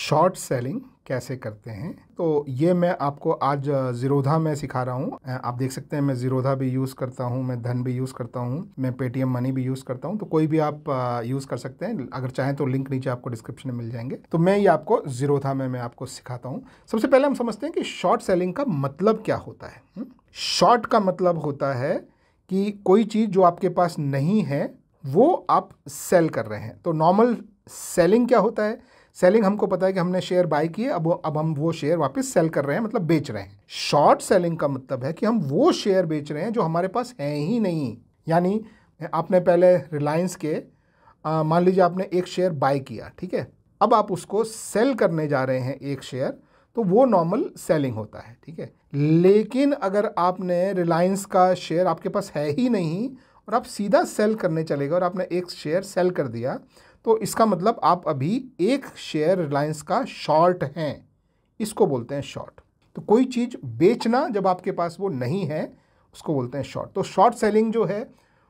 Short selling कैसे करते हैं, तो ये मैं आपको आज ज़ीरोधा में सिखा रहा हूँ। आप देख सकते हैं मैं ज़ीरोधा भी यूज़ करता हूँ, मैं धन भी यूज़ करता हूँ, मैं पेटीएम मनी भी यूज़ करता हूँ। तो कोई भी आप यूज़ कर सकते हैं, अगर चाहें तो लिंक नीचे आपको डिस्क्रिप्शन में मिल जाएंगे। तो मैं ये आपको ज़ीरोधा में मैं आपको सिखाता हूँ। सबसे पहले हम समझते हैं कि शॉर्ट सेलिंग का मतलब क्या होता है। शॉर्ट का मतलब होता है कि कोई चीज़ जो आपके पास नहीं है वो आप सेल कर रहे हैं। तो नॉर्मल सेलिंग क्या होता है? सेलिंग हमको पता है कि हमने शेयर बाय किए, अब हम वो शेयर वापस सेल कर रहे हैं, मतलब बेच रहे हैं। शॉर्ट सेलिंग का मतलब है कि हम वो शेयर बेच रहे हैं जो हमारे पास है ही नहीं। यानी आपने पहले रिलायंस के मान लीजिए आपने एक शेयर बाय किया, ठीक है, अब आप उसको सेल करने जा रहे हैं एक शेयर, तो वो नॉर्मल सेलिंग होता है, ठीक है। लेकिन अगर आपने रिलायंस का शेयर आपके पास है ही नहीं और आप सीधा सेल करने चले गए और आपने एक शेयर सेल कर दिया, तो इसका मतलब आप अभी एक शेयर रिलायंस का शॉर्ट हैं। इसको बोलते हैं शॉर्ट। तो कोई चीज़ बेचना जब आपके पास वो नहीं है उसको बोलते हैं शॉर्ट। तो शॉर्ट सेलिंग जो है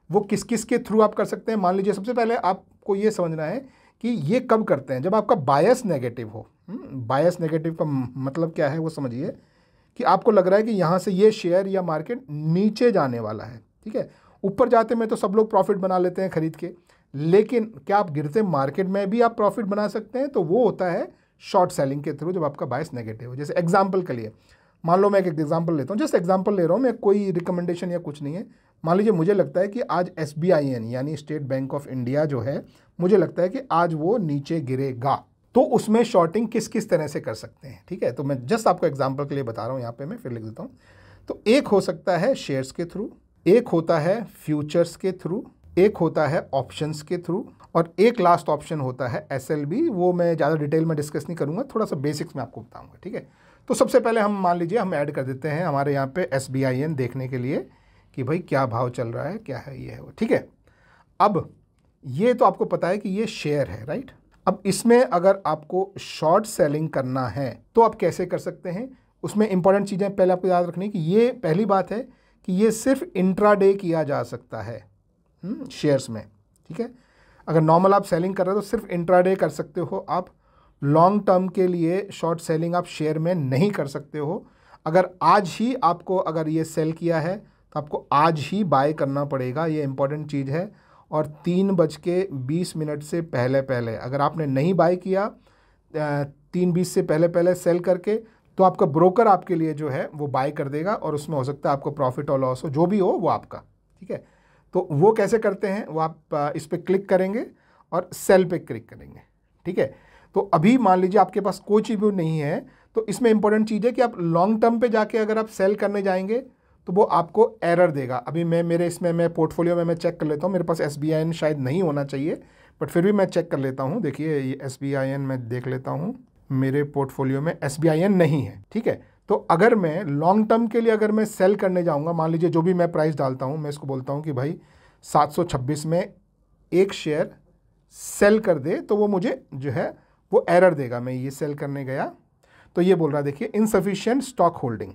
वो किस किस के थ्रू आप कर सकते हैं। मान लीजिए सबसे पहले आपको ये समझना है कि ये कब करते हैं, जब आपका बायस नेगेटिव हो। बायस नेगेटिव का मतलब क्या है वो समझिए, कि आपको लग रहा है कि यहाँ से ये शेयर या मार्केट नीचे जाने वाला है, ठीक है। ऊपर जाते में तो सब लोग प्रॉफिट बना लेते हैं खरीद के, लेकिन क्या आप गिरते मार्केट में भी आप प्रॉफिट बना सकते हैं? तो वो होता है शॉर्ट सेलिंग के थ्रू, जब आपका बायस नेगेटिव हो। जैसे एग्जांपल के लिए मान लो मैं एक एग्जांपल लेता हूँ, जस्ट एग्जांपल ले रहा हूँ मैं, कोई रिकमेंडेशन या कुछ नहीं है। मान लीजिए मुझे लगता है कि आज SBIN यानी स्टेट बैंक ऑफ इंडिया जो है, मुझे लगता है कि आज वो नीचे गिरेगा। तो उसमें शॉर्टिंग किस किस तरह से कर सकते हैं, ठीक है। तो मैं जस्ट आपको एग्जांपल के लिए बता रहा हूँ, यहाँ पे मैं फिर लिख देता हूँ। तो एक हो सकता है शेयर्स के थ्रू, एक होता है फ्यूचर्स के थ्रू, एक होता है ऑप्शंस के थ्रू, और एक लास्ट ऑप्शन होता है SLB। वो मैं ज़्यादा डिटेल में डिस्कस नहीं करूँगा, थोड़ा सा बेसिक्स में आपको बताऊँगा, ठीक है। तो सबसे पहले हम मान लीजिए हम ऐड कर देते हैं हमारे यहाँ पे SBIN देखने के लिए कि भाई क्या भाव चल रहा है, क्या है, ये है वो, ठीक है। अब ये तो आपको पता है कि ये शेयर है, राइट। अब इसमें अगर आपको शॉर्ट सेलिंग करना है तो आप कैसे कर सकते हैं? उसमें इंपॉर्टेंट चीज़ें पहले आपको याद रखनी कि ये पहली बात है कि ये सिर्फ इंट्राडे किया जा सकता है शेयर्स में, ठीक है। अगर नॉर्मल आप सेलिंग कर रहे हो तो सिर्फ इंट्राडे कर सकते हो आप। लॉन्ग टर्म के लिए शॉर्ट सेलिंग आप शेयर में नहीं कर सकते हो। अगर आज ही आपको अगर ये सेल किया है तो आपको आज ही बाय करना पड़ेगा, ये इंपॉर्टेंट चीज़ है। और 3:20 से पहले पहले अगर आपने नहीं बाय किया 3:20 से पहले पहले सेल करके, तो आपका ब्रोकर आपके लिए जो है वो बाय कर देगा, और उसमें हो सकता है आपको प्रॉफिट और लॉस हो, जो भी हो वो आपका, ठीक है। तो वो कैसे करते हैं, वो आप इस पर क्लिक करेंगे और सेल पे क्लिक करेंगे, ठीक है। तो अभी मान लीजिए आपके पास कोई चीज़ भी नहीं है, तो इसमें इंपॉर्टेंट चीज़ है कि आप लॉन्ग टर्म पे जाके अगर आप सेल करने जाएंगे तो वो आपको एरर देगा। अभी मैं पोर्टफोलियो में मैं चेक कर लेता हूँ, मेरे पास SBIN शायद नहीं होना चाहिए, बट फिर भी मैं चेक कर लेता हूँ। देखिए ये SBIN मैं देख लेता हूँ, मेरे पोर्टफोलियो में SBIN नहीं है, ठीक है। तो अगर मैं लॉन्ग टर्म के लिए अगर मैं सेल करने जाऊँगा, मान लीजिए जो भी मैं प्राइस डालता हूँ, मैं इसको बोलता हूँ कि भाई 726 में एक शेयर सेल कर दे, तो वो मुझे जो है वो एरर देगा। मैं ये सेल करने गया तो ये बोल रहा है, देखिए इनसफिशिएंट स्टॉक होल्डिंग,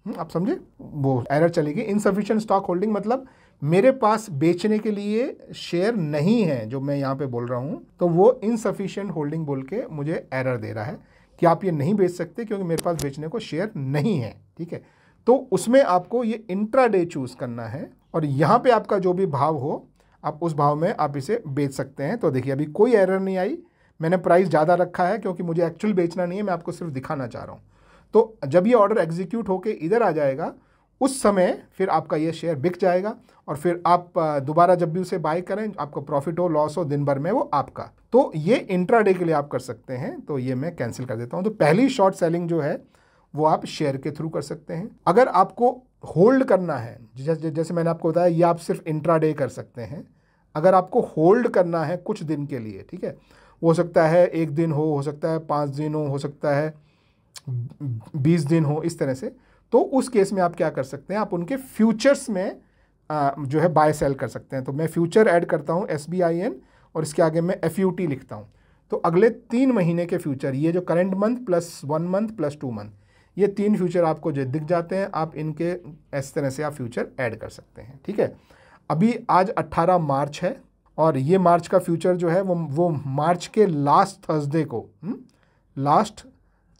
आप समझे, वो एरर चलेगी। इनसफिशिएंट स्टॉक होल्डिंग मतलब मेरे पास बेचने के लिए शेयर नहीं है, जो मैं यहाँ पे बोल रहा हूँ, तो वो इनसफिशिएंट होल्डिंग बोल के मुझे एरर दे रहा है कि आप ये नहीं बेच सकते क्योंकि मेरे पास बेचने को शेयर नहीं है, ठीक है। तो उसमें आपको ये इंट्राडे चूज करना है, और यहाँ पे आपका जो भी भाव हो आप उस भाव में आप इसे बेच सकते हैं। तो देखिए अभी कोई एरर नहीं आई, मैंने प्राइस ज़्यादा रखा है क्योंकि मुझे एक्चुअल बेचना नहीं है, मैं आपको सिर्फ दिखाना चाह रहा हूँ। तो जब ये ऑर्डर एग्जीक्यूट होके इधर आ जाएगा, उस समय फिर आपका ये शेयर बिक जाएगा, और फिर आप दोबारा जब भी उसे बाय करें, आपको प्रॉफिट हो लॉस हो दिन भर में वो आपका। तो ये इंट्राडे के लिए आप कर सकते हैं। तो ये मैं कैंसिल कर देता हूँ। तो पहली शॉर्ट सेलिंग जो है वो आप शेयर के थ्रू कर सकते हैं। अगर आपको होल्ड करना है, जैसे मैंने आपको बताया, ये आप सिर्फ इंट्राडे कर सकते हैं। अगर आपको होल्ड करना है कुछ दिन के लिए, ठीक है, हो सकता है 1 दिन हो सकता है 5 दिन हो सकता है 20 दिन हो, इस तरह से, तो उस केस में आप क्या कर सकते हैं, आप उनके फ्यूचर्स में जो है बाय सेल कर सकते हैं। तो मैं फ्यूचर ऐड करता हूँ SBIN, और इसके आगे मैं FUT लिखता हूँ। तो अगले 3 महीने के फ्यूचर, ये जो current month plus 1 month plus 2 month, ये 3 फ्यूचर आपको जो दिख जाते हैं, आप इनके इस तरह से आप फ्यूचर ऐड कर सकते हैं, ठीक है। अभी आज 18 मार्च है, और ये मार्च का फ्यूचर जो है वो मार्च के लास्ट थर्सडे को लास्ट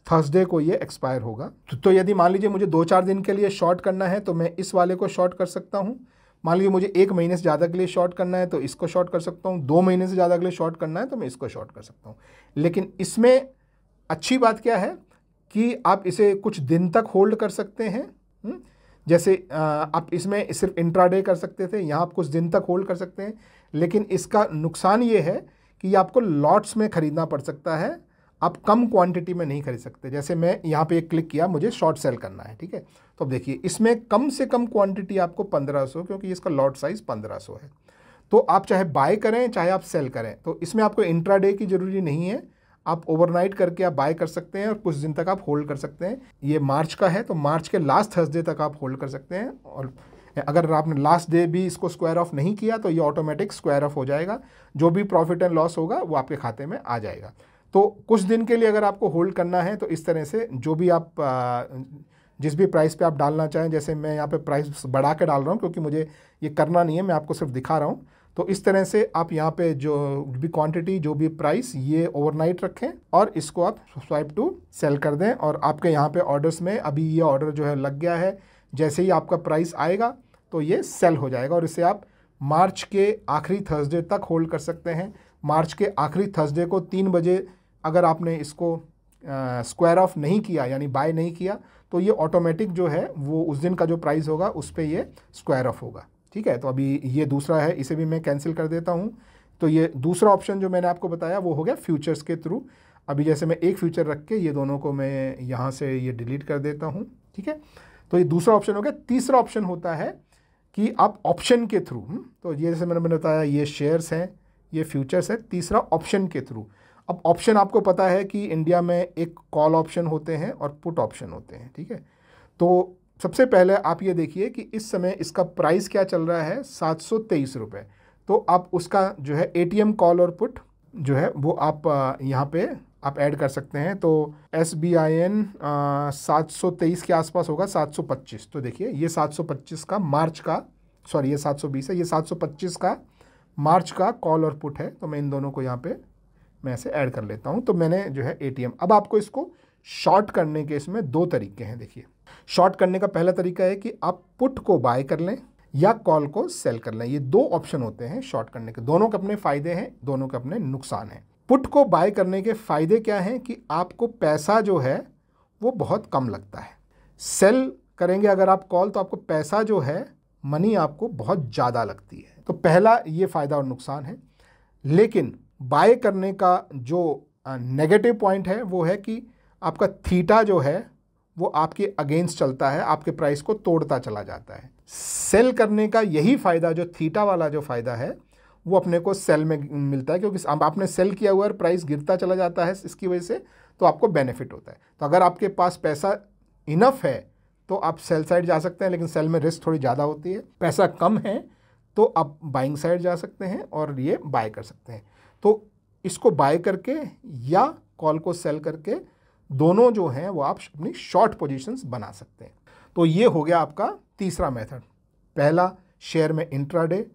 थर्सडे को ये एक्सपायर होगा। तो यदि मान लीजिए मुझे 2-4 दिन के लिए शॉर्ट करना है तो मैं इस वाले को शॉर्ट कर सकता हूँ। मान लीजिए मुझे 1 महीने से ज़्यादा के लिए शॉर्ट करना है तो इसको शॉर्ट कर सकता हूँ। 2 महीने से ज़्यादा के लिए शॉर्ट करना है तो मैं इसको शॉर्ट कर सकता हूँ। लेकिन इसमें अच्छी बात क्या है कि आप इसे कुछ दिन तक होल्ड कर सकते हैं। जैसे आप इसमें सिर्फ इंट्राडे कर सकते थे, यहाँ आप कुछ दिन तक होल्ड कर सकते हैं। लेकिन इसका नुकसान ये है कि ये आपको लॉट्स में ख़रीदना पड़ सकता है, आप कम क्वांटिटी में नहीं खरीद सकते। जैसे मैं यहाँ पे एक क्लिक किया, मुझे शॉर्ट सेल करना है, ठीक है। तो अब देखिए इसमें कम से कम क्वांटिटी आपको 1500, क्योंकि इसका लॉट साइज़ 1500 है। तो आप चाहे बाय करें चाहे आप सेल करें, तो इसमें आपको इंट्राडे की ज़रूरी नहीं है। आप ओवरनाइट करके आप बाय कर सकते हैं और कुछ दिन तक आप होल्ड कर सकते हैं। ये मार्च का है तो मार्च के लास्ट थर्सडे तक आप होल्ड कर सकते हैं। और अगर आपने लास्ट डे भी इसको स्क्वायर ऑफ नहीं किया तो ये ऑटोमेटिक स्क्वायर ऑफ हो जाएगा। जो भी प्रॉफिट एंड लॉस होगा वो आपके खाते में आ जाएगा। तो कुछ दिन के लिए अगर आपको होल्ड करना है तो इस तरह से जो भी आप जिस भी प्राइस पे आप डालना चाहें, जैसे मैं यहाँ पे प्राइस बढ़ा के डाल रहा हूँ क्योंकि मुझे ये करना नहीं है, मैं आपको सिर्फ दिखा रहा हूँ। तो इस तरह से आप यहाँ पे जो भी क्वांटिटी, जो भी प्राइस, ये ओवरनाइट रखें और इसको आप स्वाइप टू सेल कर दें। और आपके यहाँ पे ऑर्डर्स में अभी ये ऑर्डर जो है लग गया है। जैसे ही आपका प्राइस आएगा तो ये सेल हो जाएगा और इसे आप मार्च के आखिरी थर्सडे तक होल्ड कर सकते हैं। मार्च के आखिरी थर्सडे को 3 बजे अगर आपने इसको स्क्वायर ऑफ नहीं किया, यानी बाय नहीं किया, तो ये ऑटोमेटिक जो है वो उस दिन का जो प्राइस होगा उस पर ये स्क्वायर ऑफ होगा, ठीक है। तो अभी ये दूसरा है, इसे भी मैं कैंसिल कर देता हूँ। तो ये दूसरा ऑप्शन जो मैंने आपको बताया वो हो गया फ्यूचर्स के थ्रू। अभी जैसे मैं एक फ्यूचर रख के ये दोनों को मैं यहाँ से ये डिलीट कर देता हूँ, ठीक है। तो ये दूसरा ऑप्शन हो गया। तीसरा ऑप्शन होता है कि आप ऑप्शन के थ्रू, तो ये जैसे मैंने बताया ये शेयर्स हैं, ये फ्यूचर्स है। तीसरा ऑप्शन के थ्रू। अब ऑप्शन आपको पता है कि इंडिया में एक कॉल ऑप्शन होते हैं और पुट ऑप्शन होते हैं, ठीक है। तो सबसे पहले आप ये देखिए कि इस समय इसका प्राइस क्या चल रहा है, 723 रुपये। तो आप उसका जो है ATM कॉल और पुट जो है वो आप यहाँ पे आप ऐड कर सकते हैं। तो SBIN 723 के आसपास होगा, 725। तो देखिए ये 725 का मार्च का, सॉरी ये 720 है, ये 725 का मार्च का कॉल और पुट है। तो मैं इन दोनों को यहाँ पे मैं ऐसे ऐड कर लेता हूँ। तो मैंने जो है ATM, अब आपको इसको शॉर्ट करने के इसमें 2 तरीके हैं। देखिए शॉर्ट करने का पहला तरीका है कि आप पुट को बाय कर लें या कॉल को सेल कर लें। ये 2 ऑप्शन होते हैं शॉर्ट करने के। दोनों के अपने फ़ायदे हैं, दोनों के अपने नुकसान हैं। पुट को बाय करने के फ़ायदे क्या हैं कि आपको पैसा जो है वो बहुत कम लगता है। सेल करेंगे अगर आप कॉल तो आपको पैसा जो है, मनी आपको बहुत ज़्यादा लगती है। तो पहला ये फ़ायदा और नुकसान है। लेकिन बाय करने का जो नेगेटिव पॉइंट है वो है कि आपका थीटा जो है वो आपके अगेंस्ट चलता है, आपके प्राइस को तोड़ता चला जाता है। सेल करने का यही फ़ायदा, जो थीटा वाला जो फ़ायदा है वो अपने को सेल में मिलता है, क्योंकि अब आपने सेल किया हुआ है, प्राइस गिरता चला जाता है इसकी वजह से, तो आपको बेनिफिट होता है। तो अगर आपके पास पैसा इनफ है तो आप सेल साइड जा सकते हैं, लेकिन सेल में रिस्क थोड़ी ज़्यादा होती है। पैसा कम है तो आप बाइंग साइड जा सकते हैं और ये बाय कर सकते हैं। तो इसको बाय करके या कॉल को सेल करके दोनों जो हैं वो आप अपनी शॉर्ट पोजीशंस बना सकते हैं। तो ये हो गया आपका तीसरा मेथड। पहला शेयर में इंट्राडे,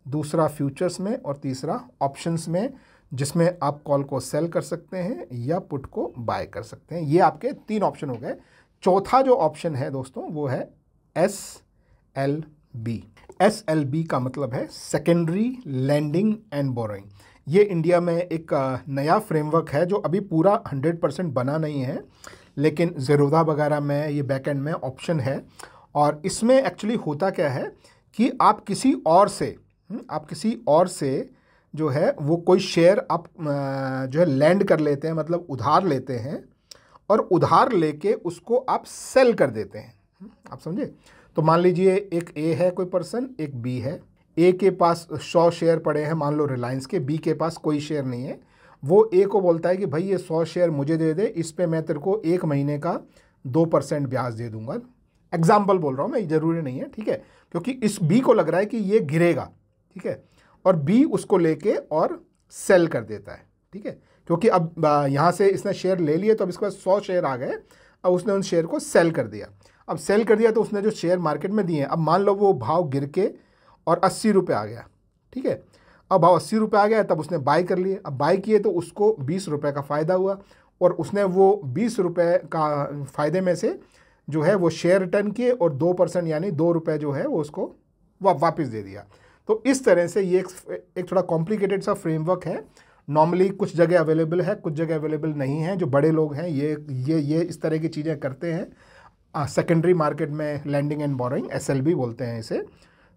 दूसरा फ्यूचर्स में और तीसरा ऑप्शंस में, जिसमें आप कॉल को सेल कर सकते हैं या पुट को बाय कर सकते हैं। ये आपके 3 ऑप्शन हो गए। चौथा जो ऑप्शन है दोस्तों वो है SLB। SLB का मतलब है सेकेंडरी लैंडिंग एंड बोरोइंग। ये इंडिया में एक नया फ्रेमवर्क है जो अभी पूरा 100% बना नहीं है, लेकिन ज़ेरोधा वगैरह में ये बैकएंड में ऑप्शन है। और इसमें एक्चुअली होता क्या है कि आप किसी और से जो है वो कोई शेयर आप जो है लैंड कर लेते हैं, मतलब उधार लेते हैं, और उधार लेके उसको आप सेल कर देते हैं। आप समझे? तो मान लीजिए एक A है कोई पर्सन, एक B है। A के पास 100 शेयर पड़े हैं, मान लो रिलायंस के, B के पास कोई शेयर नहीं है। वो A को बोलता है कि भाई ये 100 शेयर मुझे दे दे, इस पे मैं तेरे को 1 महीने का 2% ब्याज दे दूंगा। एग्जाम्पल बोल रहा हूँ मैं, ज़रूरी नहीं है, ठीक है, क्योंकि इस B को लग रहा है कि ये गिरेगा, ठीक है, और B उसको लेके और सेल कर देता है, ठीक है, क्योंकि अब यहाँ से इसने शेयर ले लिए तो अब इसके पास 100 शेयर आ गए। अब उसने उन शेयर को सेल कर दिया। अब सेल कर दिया तो उसने जो शेयर मार्केट में दिए हैं, अब मान लो वो भाव गिर के और 80 रुपये आ गया, ठीक है। अब भाव 80 रुपये आ गया, तब उसने बाय कर लिए। अब बाय किए तो उसको 20 रुपये का फ़ायदा हुआ। और उसने वो 20 रुपये का फ़ायदे में से जो है वो शेयर रिटर्न किए और 2% यानी 2 रुपये जो है वो उसको वापस दे दिया। तो इस तरह से ये एक थोड़ा कॉम्प्लिकेटेड सा फ्रेमवर्क है। नॉर्मली कुछ जगह अवेलेबल है, कुछ जगह अवेलेबल नहीं है। जो बड़े लोग हैं ये इस तरह की चीज़ें करते हैं। सेकेंडरी मार्केट में लैंडिंग एंड बोरोइंग, SLB बोलते हैं इसे।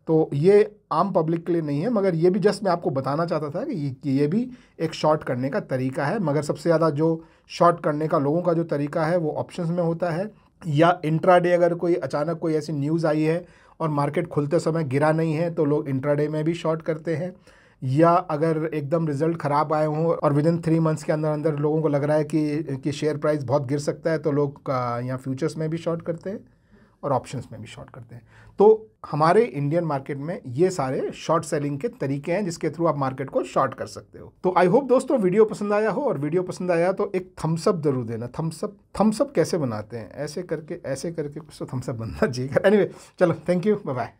तो ये आम पब्लिक के लिए नहीं है, मगर ये भी जस्ट मैं आपको बताना चाहता था कि ये भी एक शॉर्ट करने का तरीका है। मगर सबसे ज़्यादा जो शॉर्ट करने का लोगों का जो तरीका है वो ऑप्शंस में होता है, या इंट्राडे अगर कोई अचानक कोई ऐसी न्यूज़ आई है और मार्केट खुलते समय गिरा नहीं है तो लोग इंट्राडे में भी शॉर्ट करते हैं, या अगर एकदम रिजल्ट ख़राब आए हों और विदिन 3 मंथ्स के अंदर अंदर लोगों को लग रहा है कि शेयर प्राइस बहुत गिर सकता है तो लोग यहाँ फ्यूचर्स में भी शॉर्ट करते हैं और ऑप्शंस में भी शॉर्ट करते हैं। तो हमारे इंडियन मार्केट में ये सारे शॉर्ट सेलिंग के तरीके हैं जिसके थ्रू आप मार्केट को शॉर्ट कर सकते हो। तो आई होप दोस्तों वीडियो पसंद आया हो, और वीडियो पसंद आया तो एक थम्स अप जरूर देना। थम्स अप कैसे बनाते हैं? ऐसे करके कुछ तो थम्स अप बनना चाहिए। एनीवे, चलो, थैंक यू, बाय बाय।